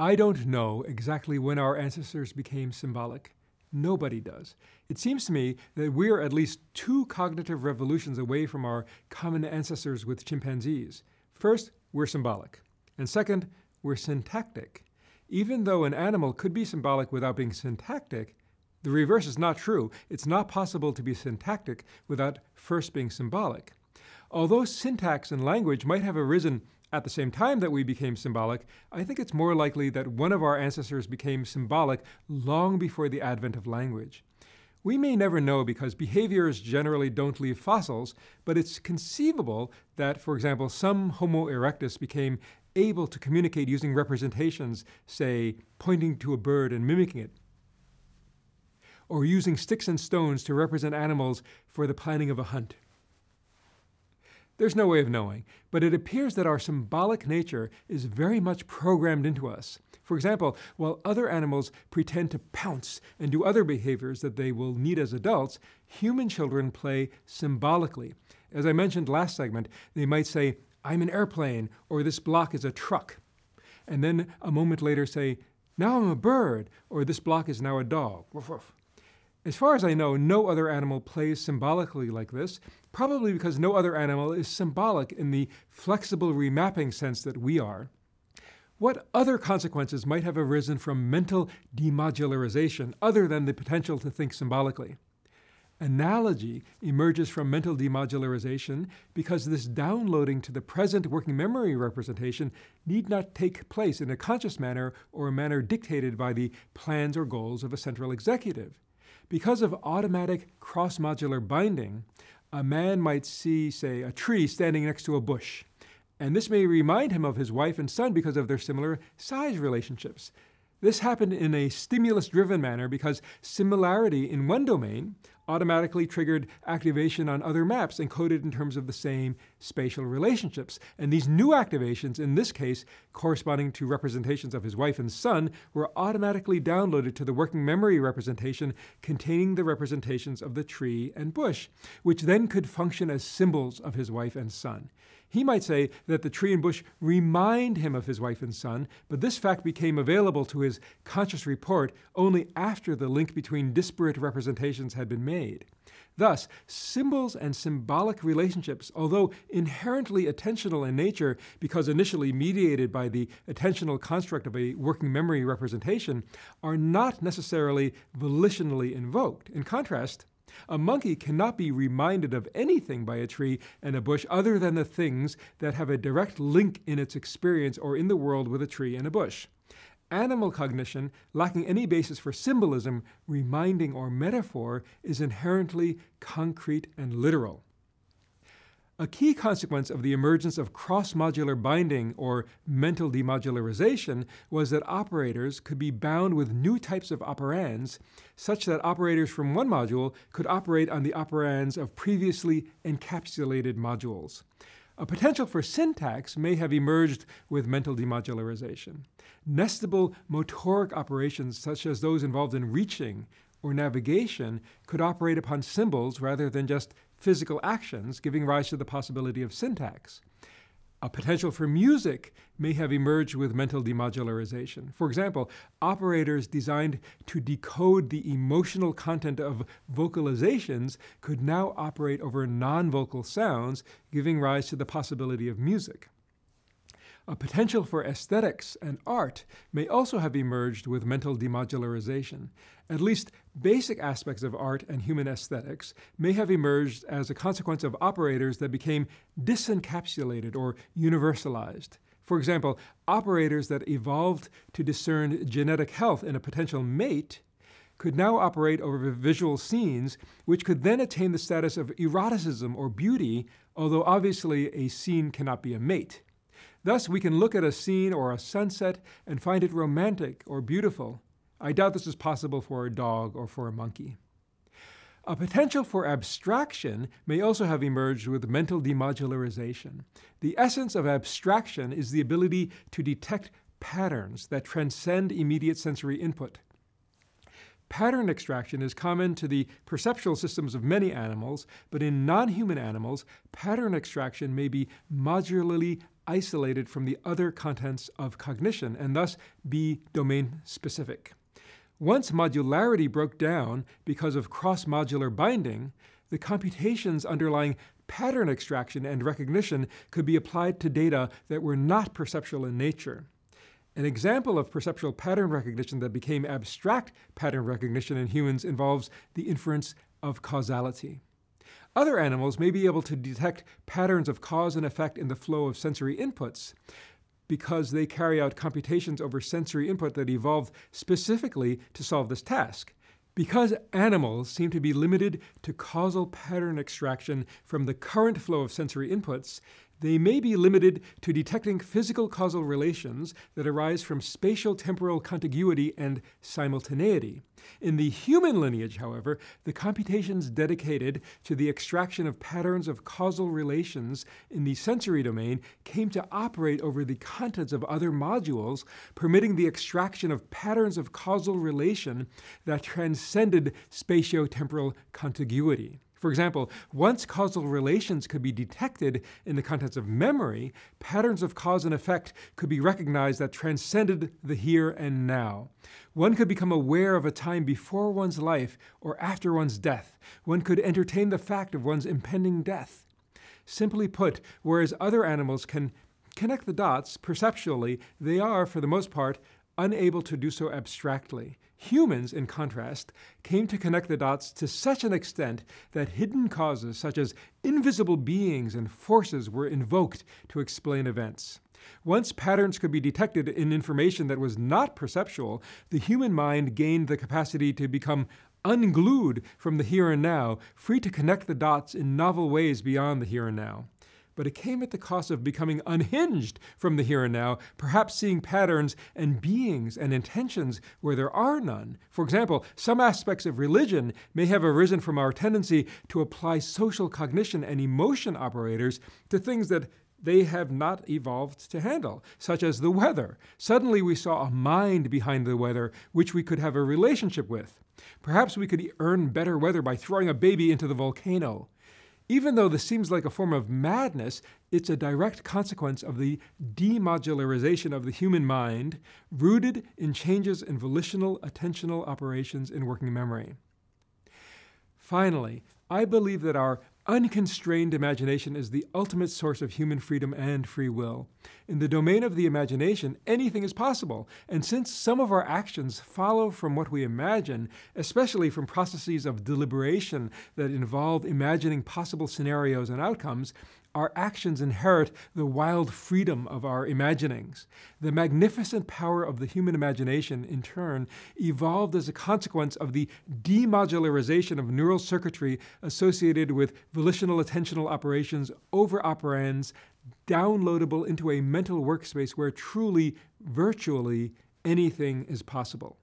I don't know exactly when our ancestors became symbolic. Nobody does. It seems to me that we are at least two cognitive revolutions away from our common ancestors with chimpanzees. First, we're symbolic. And second, we're syntactic. Even though an animal could be symbolic without being syntactic, the reverse is not true. It's not possible to be syntactic without first being symbolic. Although syntax and language might have arisen at the same time that we became symbolic, I think it's more likely that one of our ancestors became symbolic long before the advent of language. We may never know because behaviors generally don't leave fossils, but it's conceivable that, for example, some Homo erectus became able to communicate using representations, say, pointing to a bird and mimicking it, or using sticks and stones to represent animals for the planning of a hunt. There's no way of knowing, but it appears that our symbolic nature is very much programmed into us. For example, while other animals pretend to pounce and do other behaviors that they will need as adults, human children play symbolically. As I mentioned last segment, they might say, "I'm an airplane," or "this block is a truck." And then a moment later say, "Now I'm a bird," or "this block is now a dog." Woof, woof. As far as I know, no other animal plays symbolically like this, probably because no other animal is symbolic in the flexible remapping sense that we are. What other consequences might have arisen from mental demodularization other than the potential to think symbolically? Analogy emerges from mental demodularization because this downloading to the present working memory representation need not take place in a conscious manner or a manner dictated by the plans or goals of a central executive. Because of automatic cross-modular binding, a man might see, say, a tree standing next to a bush, and this may remind him of his wife and son because of their similar size relationships. This happened in a stimulus-driven manner because similarity in one domain automatically triggered activation on other maps encoded in terms of the same spatial relationships. And these new activations, in this case corresponding to representations of his wife and son, were automatically downloaded to the working memory representation containing the representations of the tree and bush, which then could function as symbols of his wife and son. He might say that the tree and bush remind him of his wife and son, but this fact became available to his conscious report only after the link between disparate representations had been made. Thus, symbols and symbolic relationships, although inherently attentional in nature because initially mediated by the attentional construct of a working memory representation, are not necessarily volitionally invoked. In contrast, a monkey cannot be reminded of anything by a tree and a bush other than the things that have a direct link in its experience or in the world with a tree and a bush. Animal cognition, lacking any basis for symbolism, reminding, or metaphor, is inherently concrete and literal. A key consequence of the emergence of cross-modular binding, or mental demodularization, was that operators could be bound with new types of operands, such that operators from one module could operate on the operands of previously encapsulated modules. A potential for syntax may have emerged with mental demodularization. Nestable motoric operations, such as those involved in reaching or navigation, could operate upon symbols rather than just physical actions, giving rise to the possibility of syntax. A potential for music may have emerged with mental demodularization. For example, operators designed to decode the emotional content of vocalizations could now operate over non-vocal sounds, giving rise to the possibility of music. A potential for aesthetics and art may also have emerged with mental demodularization. At least basic aspects of art and human aesthetics may have emerged as a consequence of operators that became disencapsulated or universalized. For example, operators that evolved to discern genetic health in a potential mate could now operate over visual scenes, which could then attain the status of eroticism or beauty, although obviously a scene cannot be a mate. Thus, we can look at a scene or a sunset and find it romantic or beautiful. I doubt this is possible for a dog or for a monkey. A potential for abstraction may also have emerged with mental demodularization. The essence of abstraction is the ability to detect patterns that transcend immediate sensory input. Pattern extraction is common to the perceptual systems of many animals, but in non-human animals, pattern extraction may be modularly isolated from the other contents of cognition and thus be domain-specific. Once modularity broke down because of cross-modular binding, the computations underlying pattern extraction and recognition could be applied to data that were not perceptual in nature. An example of perceptual pattern recognition that became abstract pattern recognition in humans involves the inference of causality. Other animals may be able to detect patterns of cause and effect in the flow of sensory inputs because they carry out computations over sensory input that evolved specifically to solve this task. Because animals seem to be limited to causal pattern extraction from the current flow of sensory inputs, they may be limited to detecting physical causal relations that arise from spatial-temporal contiguity and simultaneity. In the human lineage, however, the computations dedicated to the extraction of patterns of causal relations in the sensory domain came to operate over the contents of other modules, permitting the extraction of patterns of causal relation that transcended spatio-temporal contiguity. For example, once causal relations could be detected in the contents of memory, patterns of cause and effect could be recognized that transcended the here and now. One could become aware of a time before one's life or after one's death. One could entertain the fact of one's impending death. Simply put, whereas other animals can connect the dots perceptually, they are, for the most part, unable to do so abstractly. Humans, in contrast, came to connect the dots to such an extent that hidden causes such as invisible beings and forces were invoked to explain events. Once patterns could be detected in information that was not perceptual, the human mind gained the capacity to become unglued from the here and now, free to connect the dots in novel ways beyond the here and now. But it came at the cost of becoming unhinged from the here and now, perhaps seeing patterns and beings and intentions where there are none. For example, some aspects of religion may have arisen from our tendency to apply social cognition and emotion operators to things that they have not evolved to handle, such as the weather. Suddenly we saw a mind behind the weather which we could have a relationship with. Perhaps we could earn better weather by throwing a baby into the volcano. Even though this seems like a form of madness, it's a direct consequence of the demodularization of the human mind, rooted in changes in volitional attentional operations in working memory. Finally, I believe that our unconstrained imagination is the ultimate source of human freedom and free will. In the domain of the imagination, anything is possible, and since some of our actions follow from what we imagine, especially from processes of deliberation that involve imagining possible scenarios and outcomes, our actions inherit the wild freedom of our imaginings. The magnificent power of the human imagination, in turn, evolved as a consequence of the demodularization of neural circuitry associated with volitional attentional operations over operands, downloadable into a mental workspace where truly, virtually, anything is possible.